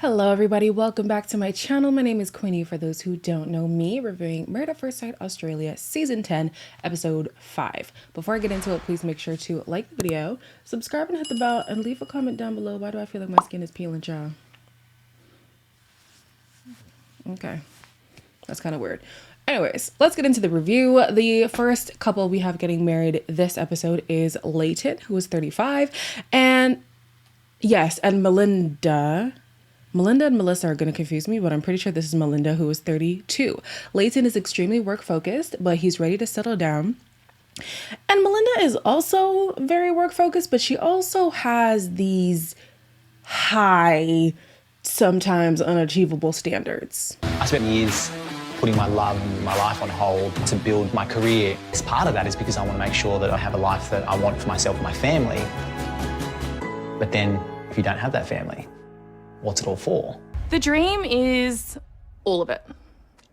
Hello everybody, welcome back to my channel. My name is Queenie. For those who don't know me, reviewing Married at First Sight Australia Season 10, Episode 5. Before I get into it, please make sure to like the video, subscribe and hit the bell, and leave a comment down below. Why do I feel like my skin is peeling, y'all? Okay, that's kind of weird. Anyways, let's get into the review. The first couple we have getting married this episode is Leighton, who is 35, and yes, and Melinda and Melissa are going to confuse me, but I'm pretty sure this is Melinda, who is 32. Leighton is extremely work-focused, but he's ready to settle down. And Melinda is also very work-focused, but she also has these high, sometimes unachievable standards. I spent years putting my love and my life on hold to build my career. Part of that is because I want to make sure that I have a life that I want for myself and my family. But then, if you don't have that family, what's it all for? The dream is all of it.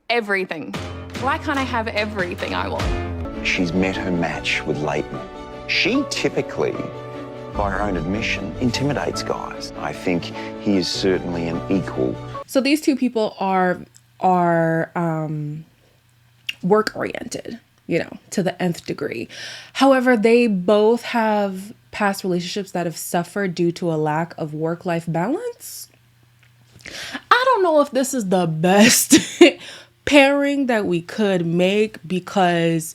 Everything. Why can't I have everything I want? She's met her match with Leighton. She typically, by her own admission, intimidates guys. I think he is certainly an equal. So these two people are work-oriented, you know, to the nth degree. However, they both have past relationships that have suffered due to a lack of work-life balance. I don't know if this is the best pairing that we could make, because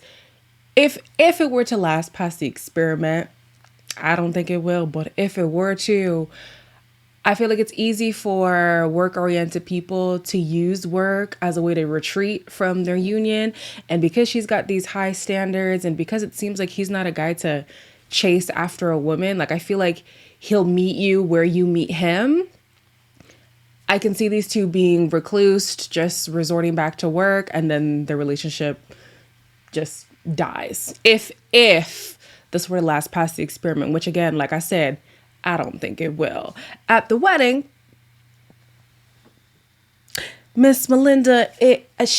if it were to last past the experiment, I don't think it will, but if it were to, I feel like it's easy for work-oriented people to use work as a way to retreat from their union. And because she's got these high standards, and because it seems like he's not a guy to chase after a woman, like I feel like he'll meet you where you meet him. I can see these two being recluse, just resorting back to work, and then the relationship just dies. If this were to last past the experiment, which again, like I said, I don't think it will. At the wedding, Miss Melinda, let's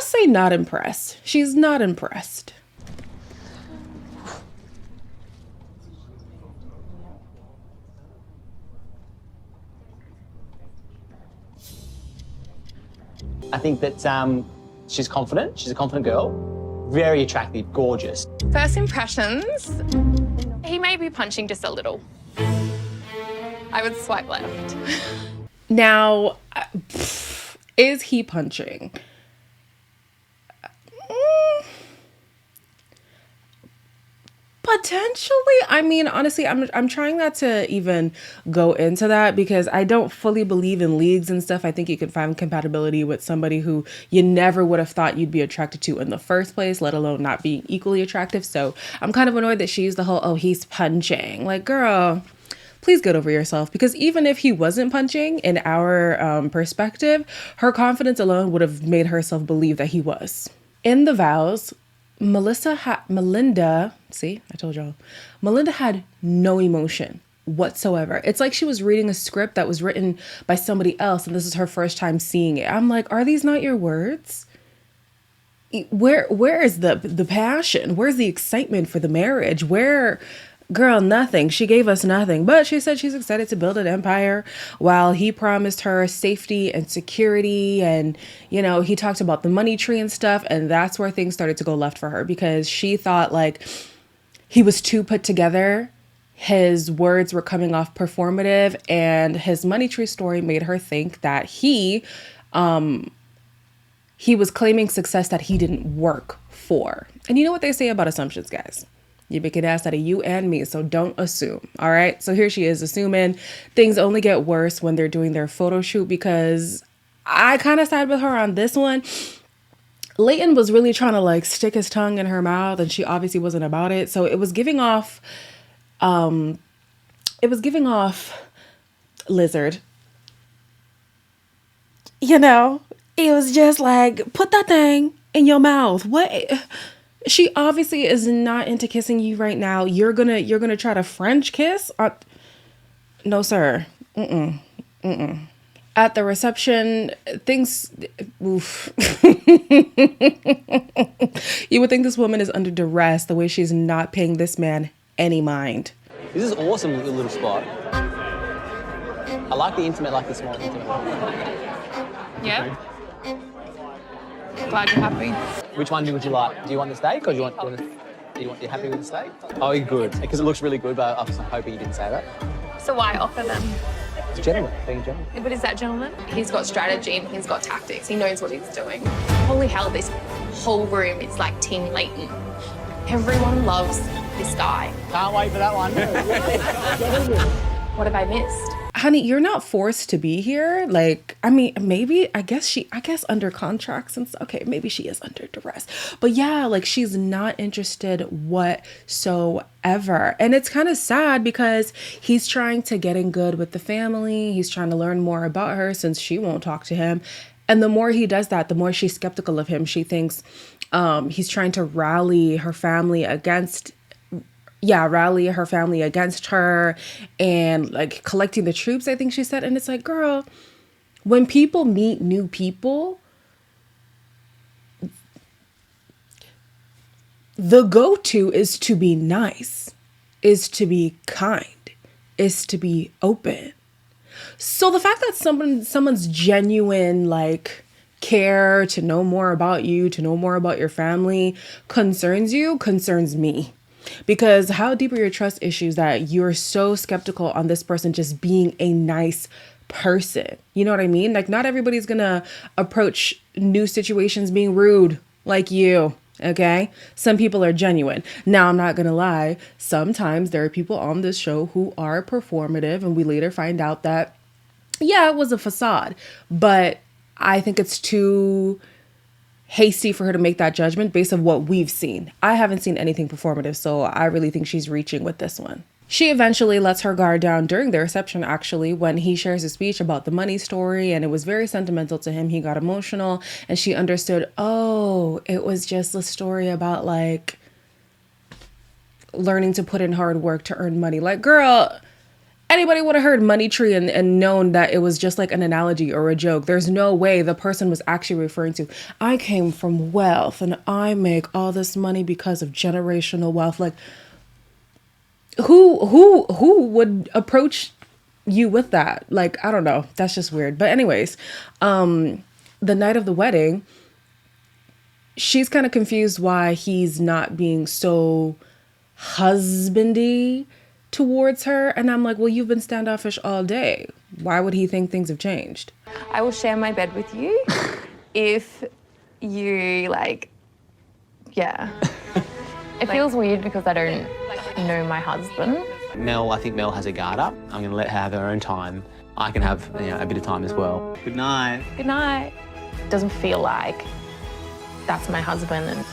say not impressed. She's not impressed. I think that she's confident. She's a confident girl. Very attractive, gorgeous. First impressions, he may be punching just a little. I would swipe left. Now, is he punching? Potentially. I mean, honestly, I'm trying not to even go into that, because I don't fully believe in leagues and stuff. I think you can find compatibility with somebody who you never would have thought you'd be attracted to in the first place, let alone not being equally attractive. So I'm kind of annoyed that she used the whole, oh, he's punching. Like, girl, please get over yourself. Because even if he wasn't punching, in our perspective, her confidence alone would have made herself believe that he was. In the vows, Melinda, see, I told y'all, Melinda had no emotion whatsoever. It's like she was reading a script that was written by somebody else, and this is her first time seeing it. I'm like, are these not your words? Where is the passion? Where's the excitement for the marriage? Girl, nothing. She gave us nothing, but she said she's excited to build an empire, while he promised her safety and security. And, you know, he talked about the money tree and stuff. And that's where things started to go left for her, because she thought like he was too put together. His words were coming off performative, and his money tree story made her think that he was claiming success that he didn't work for. And you know what they say about assumptions, guys? You make an ass out of you and me, so don't assume, all right? So here she is assuming. Things only get worse when they're doing their photo shoot, because I kind of side with her on this one. Leighton was really trying to like stick his tongue in her mouth, and she obviously wasn't about it. So it was giving off lizard. You know, it was just like, put that thing in your mouth. What? She obviously is not into kissing you right now. You're gonna try to French kiss? No, sir. At the reception, things, oof. You would think this woman is under duress, the way she's not paying this man any mind. This is awesome little spot. I like the intimate, like the small intimate. Yeah? Glad you're happy. Which one would you like? Do you want the steak or do you want you happy with the steak? Oh, you're good. Because it looks really good, but I was hoping you didn't say that. So why offer them? It's gentleman, being gentleman. Yeah, but is that gentleman? He's got strategy and he's got tactics. He knows what he's doing. Holy hell, this whole room is like Team Leighton. Everyone loves this guy. Can't wait for that one. What have I missed? Honey, you're not forced to be here. Like, I mean, maybe, I guess under contracts and stuff. Okay, maybe she is under duress. But yeah, like she's not interested whatsoever. And it's kind of sad because he's trying to get in good with the family. He's trying to learn more about her since she won't talk to him. And the more he does that, the more she's skeptical of him. She thinks he's trying to rally her family against her and like collecting the troops, I think she said. And it's like, girl, when people meet new people, the go-to is to be nice, is to be kind, is to be open. So the fact that someone's genuine like care to know more about you, to know more about your family concerns me. Because how deep are your trust issues that you're so skeptical on this person just being a nice person? You know what I mean? Like, not everybody's gonna approach new situations being rude like you, okay? Some people are genuine. Now, I'm not gonna lie. Sometimes there are people on this show who are performative, and we later find out that, yeah, it was a facade. But I think it's too hasty for her to make that judgment based on what we've seen. I haven't seen anything performative, so I really think she's reaching with this one. She eventually lets her guard down during the reception, actually, when he shares a speech about the money story, and it was very sentimental to him. He got emotional, and she understood, oh, it was just a story about like learning to put in hard work to earn money. Like, girl, anybody would have heard money tree and known that it was just like an analogy or a joke. There's no way the person was actually referring to, I came from wealth and I make all this money because of generational wealth. Like, who would approach you with that? Like, I don't know. That's just weird. But anyways, the night of the wedding, she's kind of confused why he's not being so husbandy towards her. And I'm like, well, you've been standoffish all day. Why would he think things have changed? I will share my bed with you if you like, yeah. It feels weird because I don't know my husband. I think Mel has a guard up. I'm going to let her have her own time. I can have a bit of time as well. Good night. Good night. It doesn't feel like that's my husband and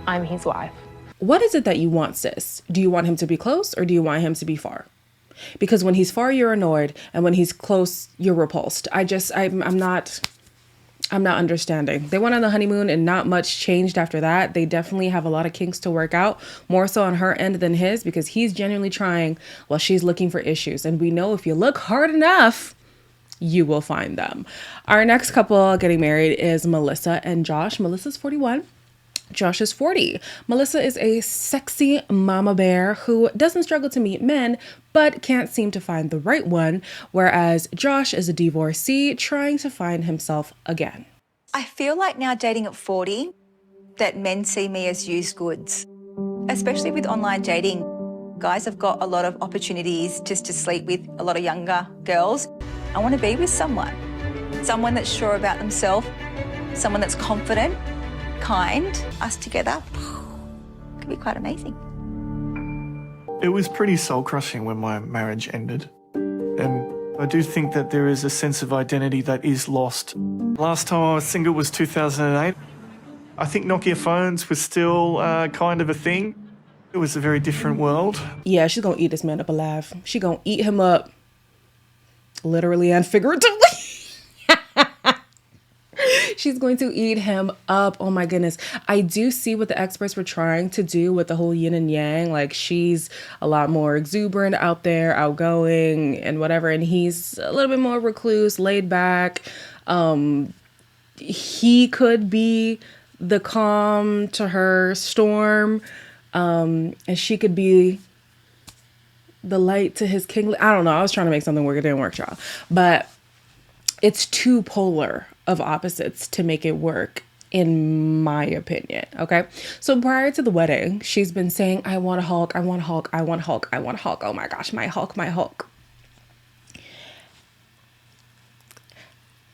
I'm his wife. What is it that you want, sis? Do you want him to be close or do you want him to be far? Because when he's far, you're annoyed. And when he's close, you're repulsed. I'm not understanding. They went on the honeymoon and not much changed after that. They definitely have a lot of kinks to work out, more so on her end than his, because he's genuinely trying while she's looking for issues. And we know if you look hard enough, you will find them. Our next couple getting married is Melissa and Josh. Melissa's 41. Josh is 40. Melissa is a sexy mama bear who doesn't struggle to meet men, but can't seem to find the right one, whereas Josh is a divorcee trying to find himself again. I feel like now dating at 40, that men see me as used goods, especially with online dating. Guys have got a lot of opportunities just to sleep with a lot of younger girls. I want to be with someone that's sure about themselves, someone that's confident, kind. Us together could be quite amazing. It was pretty soul-crushing when my marriage ended. And I do think that there is a sense of identity that is lost. Last time I was single was 2008. I think Nokia phones were still kind of a thing. It was a very different world. Yeah, she's gonna eat this man up alive. She gonna eat him up, literally and figuratively. She's going to eat him up. Oh my goodness. I do see what the experts were trying to do with the whole yin and yang. Like, she's a lot more exuberant out there, outgoing and whatever. And he's a little bit more recluse, laid back. He could be the calm to her storm. And she could be the light to his king. I don't know. I was trying to make something work. It didn't work, y'all. But it's too polar of opposites to make it work, in my opinion. Okay. So prior to the wedding, she's been saying, I want a Hulk. I want a Hulk. I want a Hulk. I want a Hulk. Oh my gosh, my Hulk, my Hulk.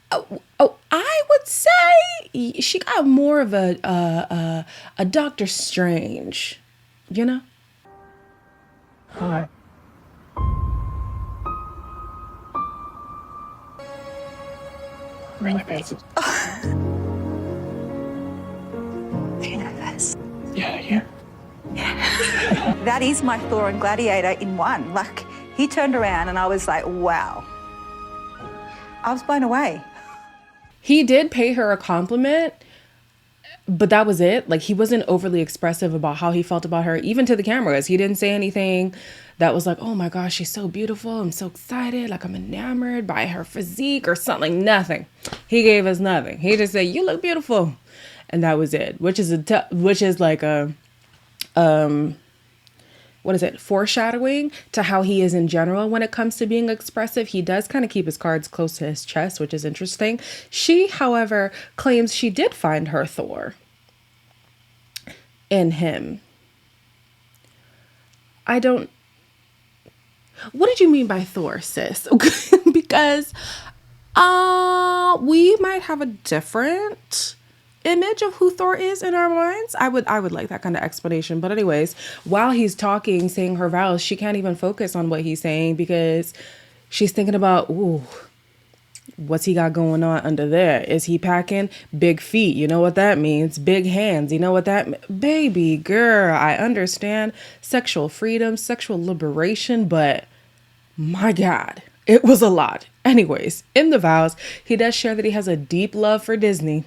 Oh, I would say she got more of a Doctor Strange, you know? Hi. Really bad. Are you nervous? Yeah. That is my Thor and Gladiator in one. Like, he turned around and I was like, wow. I was blown away. He did pay her a compliment, but that was it. Like, he wasn't overly expressive about how he felt about her, even to the cameras. He didn't say anything that was like, oh my gosh, she's so beautiful. I'm so excited. Like, I'm enamored by her physique or something. Nothing. He gave us nothing. He just said, you look beautiful. And that was it, which is like a, what is it? Foreshadowing to how he is in general when it comes to being expressive. He does kind of keep his cards close to his chest, which is interesting. She, however, claims she did find her Thor in him. What did you mean by Thor, sis? Because we might have a different image of who Thor is in our minds. I would like that kind of explanation. But anyways, while he's talking, saying her vows, she can't even focus on what he's saying because she's thinking about, ooh, what's he got going on under there? Is he packing big feet? You know what that means? Big hands. You know what that baby girl, I understand sexual freedom, sexual liberation, but my God, it was a lot. Anyways, in the vows, he does share that he has a deep love for Disney.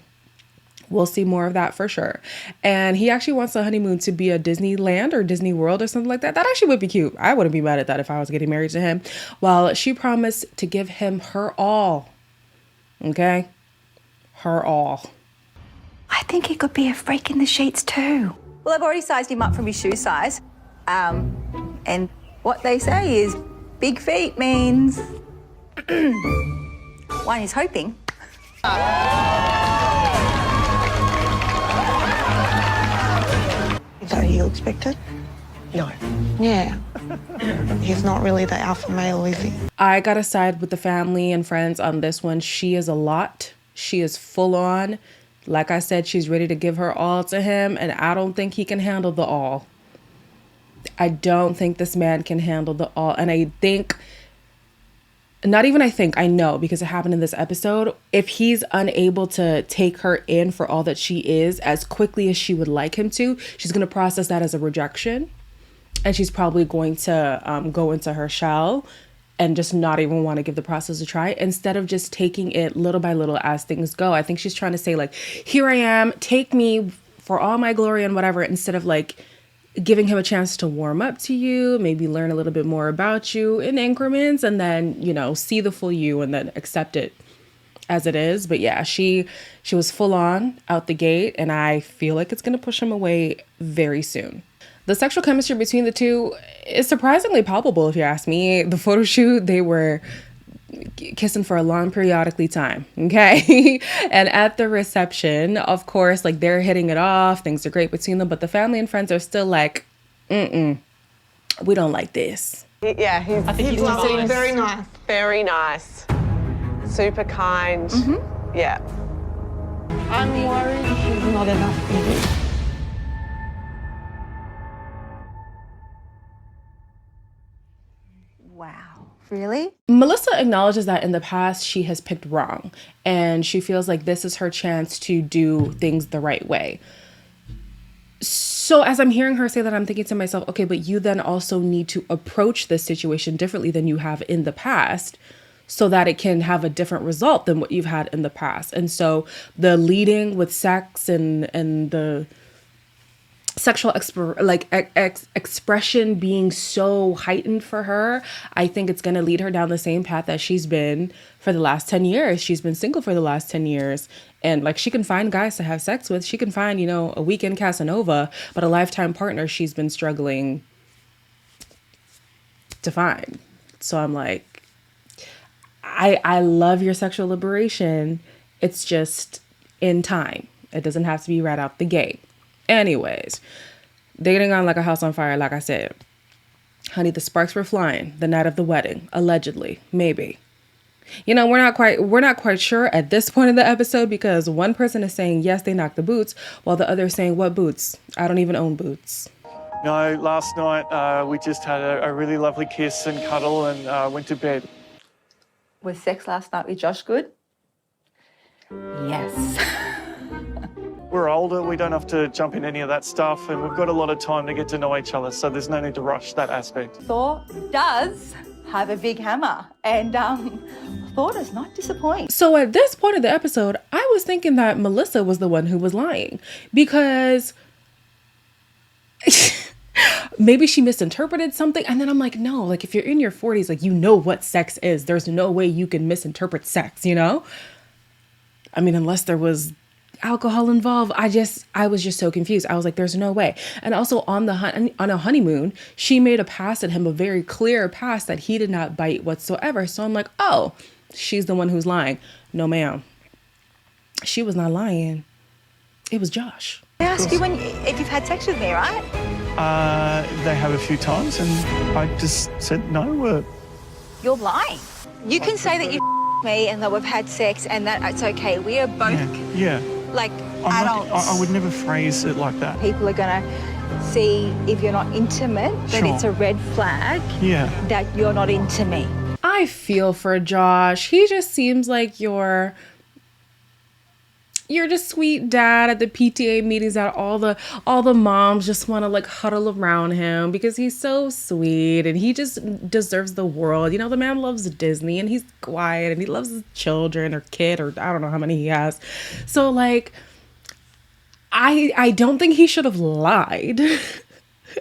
We'll see more of that for sure. And he actually wants the honeymoon to be a Disneyland or Disney World or something like that. That actually would be cute. I wouldn't be mad at that if I was getting married to him. Well, she promised to give him her all. Okay? Her all. I think he could be a freak in the sheets too. Well, I've already sized him up from his shoe size. And what they say is big feet means one is hoping. Is that what you expected? No. Yeah. He's not really the alpha male, is he? I gotta side with the family and friends on this one. She is a lot. She is full on. Like I said, she's ready to give her all to him, and I don't think he can handle the all. I don't think this man can handle the all. And I think, I know because it happened in this episode, if he's unable to take her in for all that she is as quickly as she would like him to, she's going to process that as a rejection. And she's probably going to go into her shell and just not even want to give the process a try instead of just taking it little by little as things go. I think she's trying to say, like, here I am, take me for all my glory and whatever, instead of like giving him a chance to warm up to you, maybe learn a little bit more about you in increments, and then, you know, see the full you and then accept it as it is. But yeah, she was full on out the gate, and I feel like it's going to push him away very soon. The sexual chemistry between the two is surprisingly palpable, if you ask me. The photo shoot, they were kissing for a long periodically time, okay? And at the reception, of course, like, they're hitting it off, things are great between them, but the family and friends are still like, we don't like this. Yeah, he's Lovely, very nice. very nice. Super kind. Yeah. I'm worried he's not enough for you. Wow. Really? Melissa acknowledges that in the past she has picked wrong, and she feels like this is her chance to do things the right way. So as I'm hearing her say that, I'm thinking to myself, okay, but you then also need to approach this situation differently than you have in the past so that it can have a different result than what you've had in the past. And so the leading with sex and the sexual expression being so heightened for her, I think it's going to lead her down the same path that she's been for the last 10 years. She's been single for the last 10 years. And like, she can find guys to have sex with. She can find, you know, a weekend Casanova, but a lifetime partner, she's been struggling defined. So I'm like, I love your sexual liberation. It's just in time. It doesn't have to be right out the gate. Anyways, they're getting on like a house on fire, like I said. Honey, the sparks were flying the night of the wedding, allegedly, maybe. You know, we're not quite sure at this point in the episode, because one person is saying yes, they knocked the boots, while the other is saying, what boots? I don't even own boots. No, last night we just had a really lovely kiss and cuddle and went to bed. Was sex last night with Josh good? Yes. We're older, we don't have to jump in any of that stuff, and we've got a lot of time to get to know each other, so there's no need to rush that aspect. Thor does have a big hammer, and Thor does not disappoint. So at this point of the episode, I was thinking that Melissa was the one who was lying, because maybe she misinterpreted something. And then I'm like, no, like if you're in your 40s, like, you know what sex is. There's no way you can misinterpret sex, you know? I mean, unless there was alcohol involved. I was just so confused. I was like, there's no way. And also on a honeymoon, she made a pass at him, a very clear pass that he did not bite whatsoever. So I'm like, oh, she's the one who's lying. No, ma'am. She was not lying. It was Josh. I ask you if you've had sex with me, right? They have a few times, and I just said no. You're lying. You can say that you me and that we've had sex and that it's okay. We are both Yeah. like I'm adults. I would never phrase it like that. People are going to see if you're not intimate, that Sure. it's a red flag that you're not into me. I feel for Josh. He just seems like you're just sweet dad at the PTA meetings that all the moms just want to like huddle around him because he's so sweet and he just deserves the world. You know, the man loves Disney and he's quiet and he loves his children or kid, or I don't know how many he has. So like, I don't think he should have lied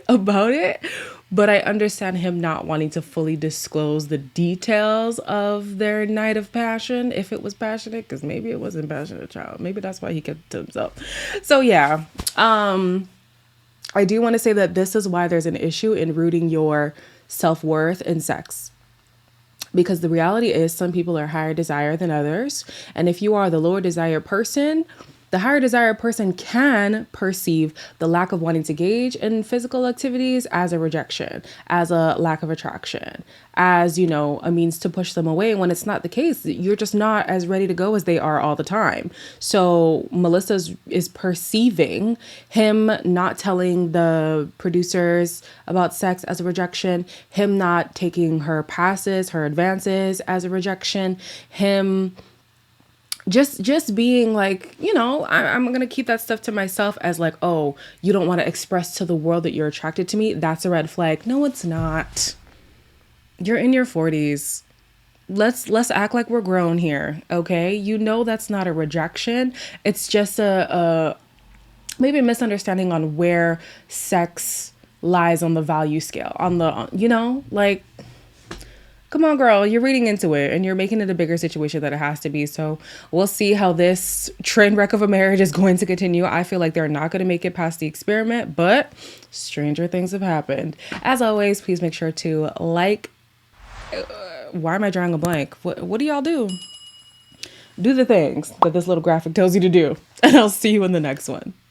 about it, but I understand him not wanting to fully disclose the details of their night of passion, if it was passionate, because maybe it wasn't passionate, child. Maybe that's why he kept it to himself. So yeah, I do want to say that this is why there's an issue in rooting your self-worth in sex. Because the reality is some people are higher desire than others. And if you are the lower desire person, the higher desire person can perceive the lack of wanting to engage in physical activities as a rejection, as a lack of attraction, as, you know, a means to push them away, when it's not the case. You're just not as ready to go as they are all the time. So Melissa is perceiving him not telling the producers about sex as a rejection, him not taking her passes, her advances as a rejection, him just being like, you know, I'm going to keep that stuff to myself as like, oh, you don't want to express to the world that you're attracted to me. That's a red flag. No, it's not. You're in your 40s. Let's act like we're grown here. Okay. You know, that's not a rejection. It's just maybe a misunderstanding on where sex lies on the value scale, on the, you know, like, come on, girl, you're reading into it and you're making it a bigger situation than it has to be. So we'll see how this train wreck of a marriage is going to continue. I feel like they're not going to make it past the experiment, but stranger things have happened. As always, please make sure to like. Why am I drawing a blank? What do y'all do? Do the things that this little graphic tells you to do. And I'll see you in the next one.